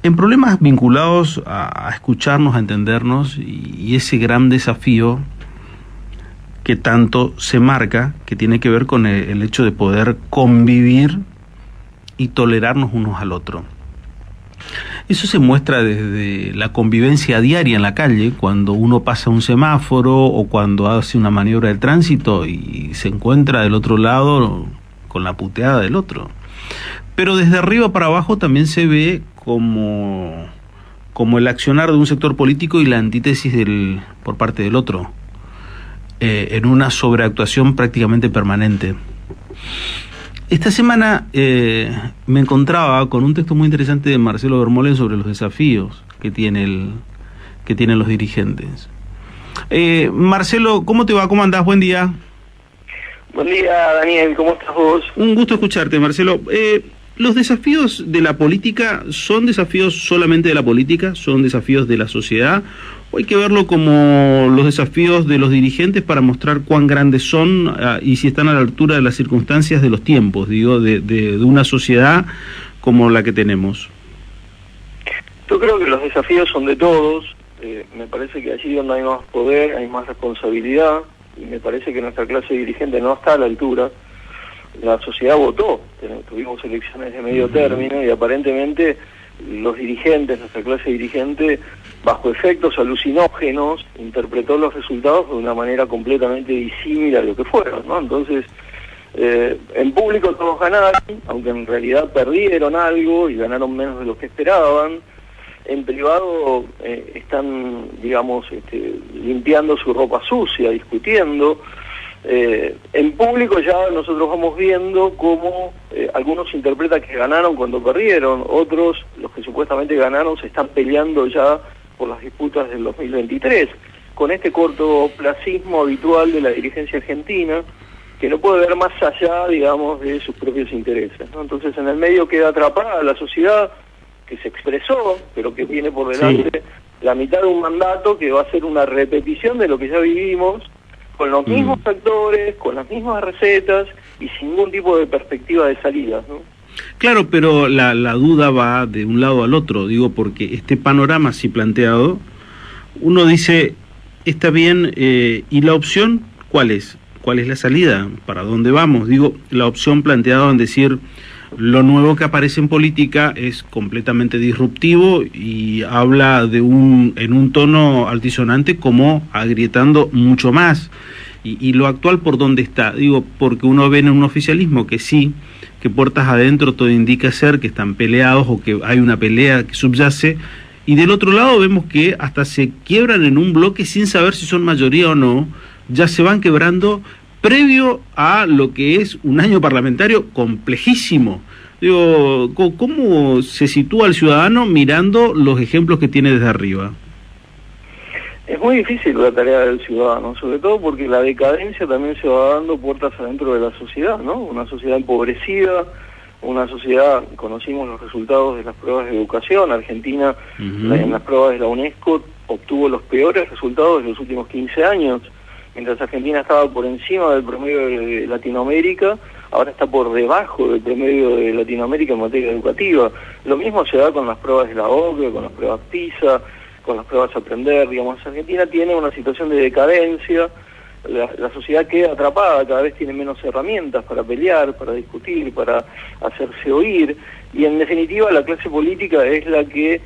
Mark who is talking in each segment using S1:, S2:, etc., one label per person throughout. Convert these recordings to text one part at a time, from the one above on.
S1: En problemas vinculados a escucharnos, a entendernos y ese gran desafío que tanto se marca, que tiene que ver con el hecho de poder convivir y tolerarnos unos al otro. Eso se muestra desde la convivencia diaria en la calle, cuando uno pasa un semáforo o cuando hace una maniobra de tránsito y se encuentra del otro lado con la puteada del otro. Pero desde arriba para abajo también se ve como el accionar de un sector político y la antítesis por parte del otro, en una sobreactuación prácticamente permanente. Esta semana me encontraba con un texto muy interesante de Marcelo Bermúdez sobre los desafíos que tienen los dirigentes. Marcelo, ¿cómo te va? ¿Cómo andás? Buen día.
S2: Buen día, Daniel. ¿Cómo estás vos?
S1: Un gusto escucharte, Marcelo. ¿Los desafíos de la política son desafíos solamente de la política? ¿Son desafíos de la sociedad? ¿O hay que verlo como los desafíos de los dirigentes para mostrar cuán grandes son y si están a la altura de las circunstancias de los tiempos, digo, de una sociedad como la que tenemos?
S2: Yo creo que los desafíos son de todos. Me parece que allí donde hay más poder, hay más responsabilidad, y me parece que nuestra clase dirigente no está a la altura. La sociedad votó, tuvimos elecciones de medio término y aparentemente los dirigentes, nuestra clase dirigente, bajo efectos alucinógenos, interpretó los resultados de una manera completamente disímil a lo que fueron, ¿no? Entonces, en público todos ganaron, aunque en realidad perdieron algo y ganaron menos de lo que esperaban. En privado están, digamos, limpiando su ropa sucia, discutiendo. En público ya nosotros vamos viendo cómo algunos interpretan que ganaron cuando perdieron, otros, los que supuestamente ganaron, se están peleando ya por las disputas del 2023, con este cortoplacismo habitual de la dirigencia argentina, que no puede ver más allá, digamos, de sus propios intereses, ¿no? Entonces en el medio queda atrapada la sociedad, que se expresó, pero que tiene por delante la mitad de un mandato que va a ser una repetición de lo que ya vivimos, con los mismos actores, con las mismas recetas y sin ningún tipo de perspectiva de salida, ¿no?
S1: Claro, pero la duda va de un lado al otro, digo, porque este panorama así planteado, uno dice, está bien, ¿y la opción cuál es? ¿Cuál es la salida? ¿Para dónde vamos? Digo, la opción planteada en decir, lo nuevo que aparece en política es completamente disruptivo y habla en un tono altisonante como agrietando mucho más. Y lo actual, ¿por dónde está? Digo, porque uno ve en un oficialismo que sí, que puertas adentro todo indica ser que están peleados o que hay una pelea que subyace, y del otro lado vemos que hasta se quiebran en un bloque sin saber si son mayoría o no, ya se van quebrando previo a lo que es un año parlamentario complejísimo. Digo, ¿cómo se sitúa el ciudadano mirando los ejemplos que tiene desde arriba?
S2: Es muy difícil la tarea del ciudadano, sobre todo porque la decadencia también se va dando puertas adentro de la sociedad, ¿no? Una sociedad empobrecida, una sociedad, conocimos los resultados de las pruebas de educación, Argentina en las pruebas de la UNESCO obtuvo los peores resultados de los últimos 15 años, mientras Argentina estaba por encima del promedio de Latinoamérica, ahora está por debajo del promedio de Latinoamérica en materia educativa. Lo mismo se da con las pruebas de la OCDE, con las pruebas PISA, con las pruebas Aprender. Digamos, Argentina tiene una situación de decadencia, la sociedad queda atrapada, cada vez tiene menos herramientas para pelear, para discutir, para hacerse oír, y en definitiva la clase política es la que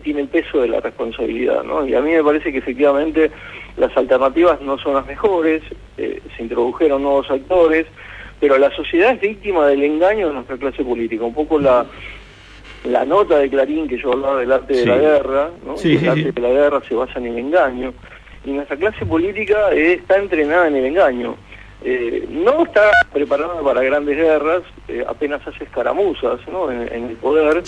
S2: tiene el peso de la responsabilidad, ¿no? Y a mí me parece que efectivamente las alternativas no son las mejores, se introdujeron nuevos actores, pero la sociedad es víctima del engaño de nuestra clase política. Un poco la nota de Clarín que yo hablaba del arte de la guerra, ¿no? El arte de la guerra se basa en el engaño, y nuestra clase política está entrenada en el engaño. No está preparada para grandes guerras, apenas hace escaramuzas, ¿no? en el poder,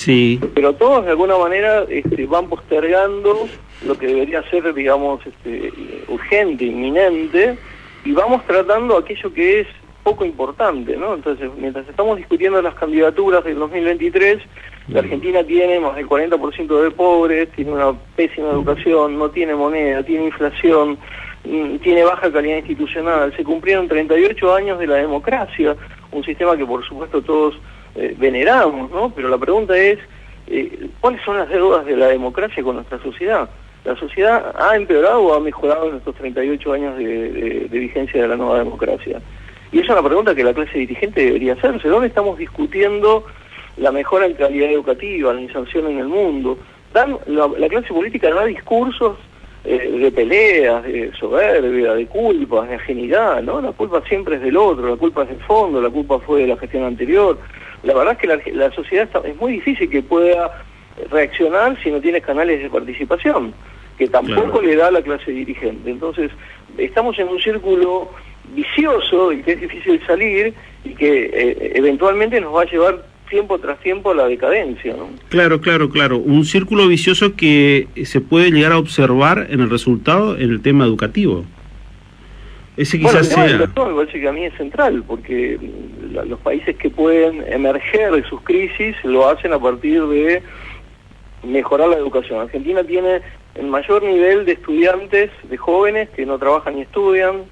S2: pero todos de alguna manera van postergando lo que debería ser, digamos, urgente, inminente, y vamos tratando aquello que es poco importante, ¿no? Entonces, mientras estamos discutiendo las candidaturas del 2023, la Argentina tiene más del 40% de pobres, tiene una pésima educación, no tiene moneda, tiene inflación, tiene baja calidad institucional, se cumplieron 38 años de la democracia, un sistema que por supuesto todos veneramos, ¿no? Pero la pregunta es, ¿cuáles son las deudas de la democracia con nuestra sociedad? ¿La sociedad ha empeorado o ha mejorado en estos 38 años de vigencia de la nueva democracia? Y es una pregunta que la clase dirigente debería hacerse. ¿Dónde estamos discutiendo la mejora en calidad educativa, la inserción en el mundo? La clase política da discursos de peleas, de soberbia, de culpas, de ajenidad, ¿no? La culpa siempre es del otro, la culpa es del fondo, la culpa fue de la gestión anterior. La verdad es que la sociedad es muy difícil que pueda reaccionar si no tiene canales de participación, que tampoco le da a la clase dirigente. Entonces, estamos en un círculo vicioso y que es difícil salir y que eventualmente nos va a llevar tiempo tras tiempo a la decadencia, ¿no?
S1: Claro. Un círculo vicioso que se puede llegar a observar en el resultado en el tema educativo. Ese quizás sea...
S2: Me parece que a mí es central, porque los países que pueden emerger de sus crisis lo hacen a partir de mejorar la educación. Argentina tiene el mayor nivel de estudiantes, de jóvenes que no trabajan ni estudian.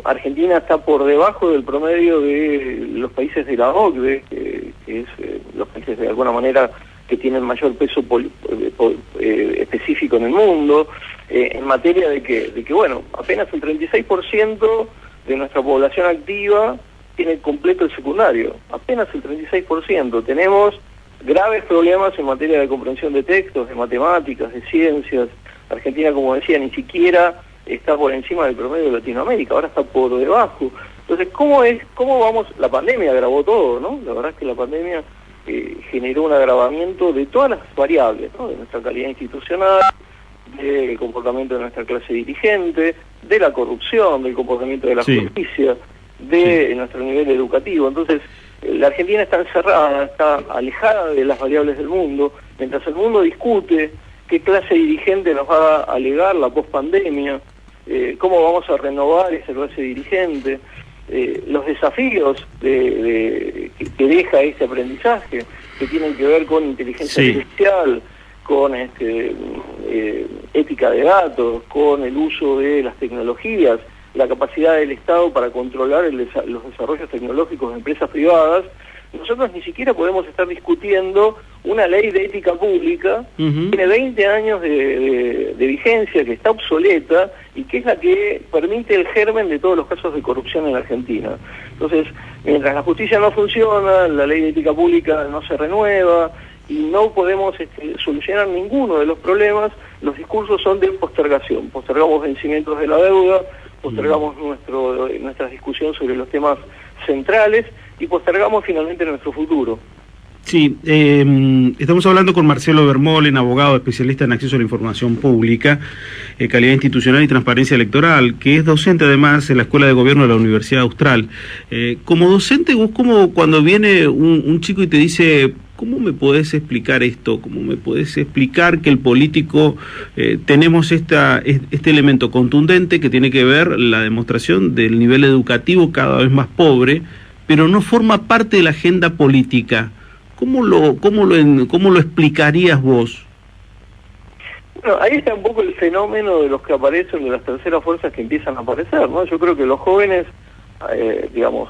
S2: Argentina está por debajo del promedio de los países de la OCDE, que es los países de alguna manera que tienen mayor peso específico en el mundo, en materia de que bueno, apenas el 36% de nuestra población activa tiene completo el secundario, apenas el 36%. Tenemos graves problemas en materia de comprensión de textos, de matemáticas, de ciencias. Argentina, como decía, ni siquiera está por encima del promedio de Latinoamérica, ahora está por debajo. Entonces, ¿cómo vamos? La pandemia agravó todo, ¿no? La verdad es que la pandemia generó un agravamiento de todas las variables, ¿no? De nuestra calidad institucional, del comportamiento de nuestra clase dirigente, de la corrupción, del comportamiento de la justicia, de nuestro nivel educativo. Entonces, la Argentina está encerrada, está alejada de las variables del mundo, mientras el mundo discute qué clase dirigente nos va a legar la pospandemia, cómo vamos a renovar esa clase dirigente, los desafíos que deja este aprendizaje, que tienen que ver con inteligencia artificial, con ética de datos, con el uso de las tecnologías, la capacidad del Estado para controlar los desarrollos tecnológicos de empresas privadas. Nosotros ni siquiera podemos estar discutiendo una ley de ética pública que tiene 20 años de vigencia, que está obsoleta y que es la que permite el germen de todos los casos de corrupción en la Argentina. Entonces, mientras la justicia no funciona, la ley de ética pública no se renueva y no podemos solucionar ninguno de los problemas, los discursos son de postergación. Postergamos vencimientos de la deuda, postergamos nuestra discusión sobre los temas centrales y postergamos finalmente nuestro futuro.
S1: Sí, estamos hablando con Marcelo Vermolen, abogado especialista en acceso a la información pública, calidad institucional y transparencia electoral, que es docente además en la Escuela de Gobierno de la Universidad Austral. Como docente, vos como cuando viene un chico y te dice, ¿cómo me podés explicar esto? ¿Cómo me podés explicar que el político tenemos este elemento contundente que tiene que ver la demostración del nivel educativo cada vez más pobre, pero no forma parte de la agenda política? ¿Cómo lo explicarías vos?
S2: Bueno, ahí está un poco el fenómeno de los que aparecen, de las terceras fuerzas que empiezan a aparecer, ¿no? Yo creo que los jóvenes, digamos,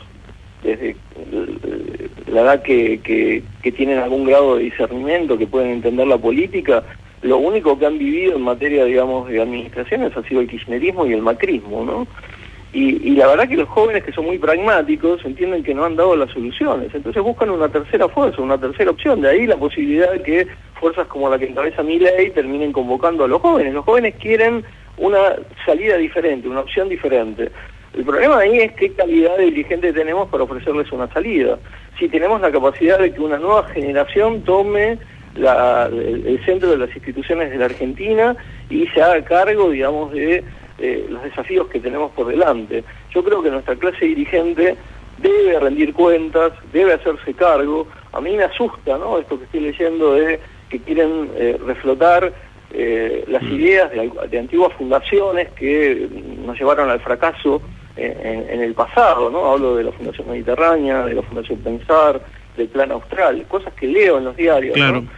S2: desde la edad que tienen algún grado de discernimiento, que pueden entender la política, lo único que han vivido en materia, digamos, de administraciones ha sido el kirchnerismo y el macrismo, ¿no? Y la verdad que los jóvenes, que son muy pragmáticos, entienden que no han dado las soluciones, entonces buscan una tercera fuerza, una tercera opción. De ahí la posibilidad de que fuerzas como la que encabeza Milei terminen convocando a los jóvenes. Los jóvenes quieren una salida diferente, una opción diferente. El problema ahí es qué calidad de dirigente tenemos para ofrecerles una salida. Si tenemos la capacidad de que una nueva generación tome el centro de las instituciones de la Argentina y se haga cargo, digamos, de los desafíos que tenemos por delante. Yo creo que nuestra clase dirigente debe rendir cuentas, debe hacerse cargo. A mí me asusta, ¿no?, esto que estoy leyendo de que quieren reflotar las ideas de antiguas fundaciones que nos llevaron al fracaso en el pasado, ¿no? Hablo de la Fundación Mediterránea, de la Fundación Pensar, del Plan Austral, cosas que leo en los diarios,
S1: claro,
S2: ¿no?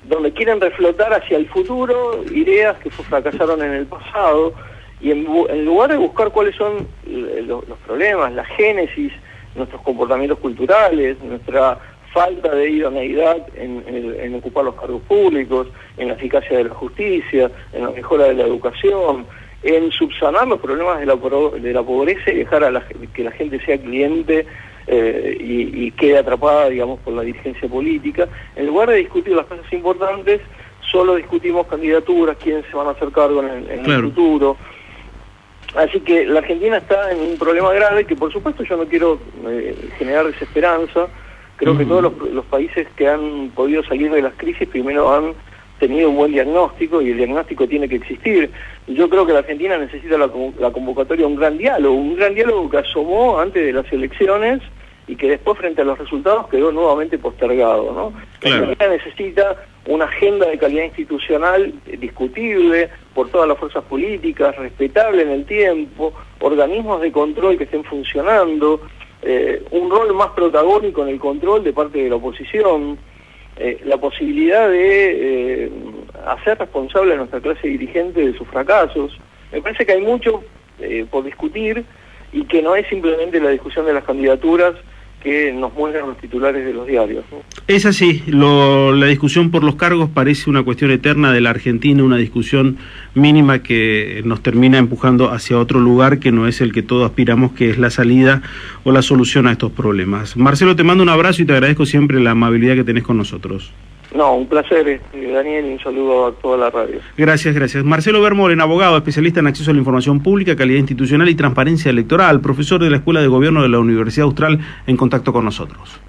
S2: Donde quieren reflotar hacia el futuro ideas que fracasaron en el pasado, y en lugar de buscar cuáles son los problemas, la génesis, nuestros comportamientos culturales, nuestra falta de idoneidad en ocupar los cargos públicos, en la eficacia de la justicia, en la mejora de la educación, en subsanar los problemas de la pobreza y dejar que la gente sea cliente y quede atrapada, digamos, por la dirigencia política. En lugar de discutir las cosas importantes, solo discutimos candidaturas, quiénes se van a hacer cargo en el futuro. Así que la Argentina está en un problema grave que, por supuesto, yo no quiero generar desesperanza. Creo que todos los países que han podido salir de las crisis primero han tenido un buen diagnóstico, y el diagnóstico tiene que existir. Yo creo que la Argentina necesita la convocatoria de un gran diálogo que asomó antes de las elecciones y que después, frente a los resultados, quedó nuevamente postergado, ¿no? Claro. La Argentina necesita una agenda de calidad institucional discutible por todas las fuerzas políticas, respetable en el tiempo, organismos de control que estén funcionando, un rol más protagónico en el control de parte de la oposición, la posibilidad de hacer responsable a nuestra clase dirigente de sus fracasos. Me parece que hay mucho por discutir y que no es simplemente la discusión de las candidaturas que nos muestran los titulares de los diarios, ¿no?
S1: Es así, la discusión por los cargos parece una cuestión eterna de la Argentina, una discusión mínima que nos termina empujando hacia otro lugar que no es el que todos aspiramos, que es la salida o la solución a estos problemas. Marcelo, te mando un abrazo y te agradezco siempre la amabilidad que tenés con nosotros.
S2: No, un placer, Daniel, y un saludo a toda la radio.
S1: Gracias, gracias. Marcelo Vermolen, abogado, especialista en acceso a la información pública, calidad institucional y transparencia electoral, profesor de la Escuela de Gobierno de la Universidad Austral, en contacto con nosotros.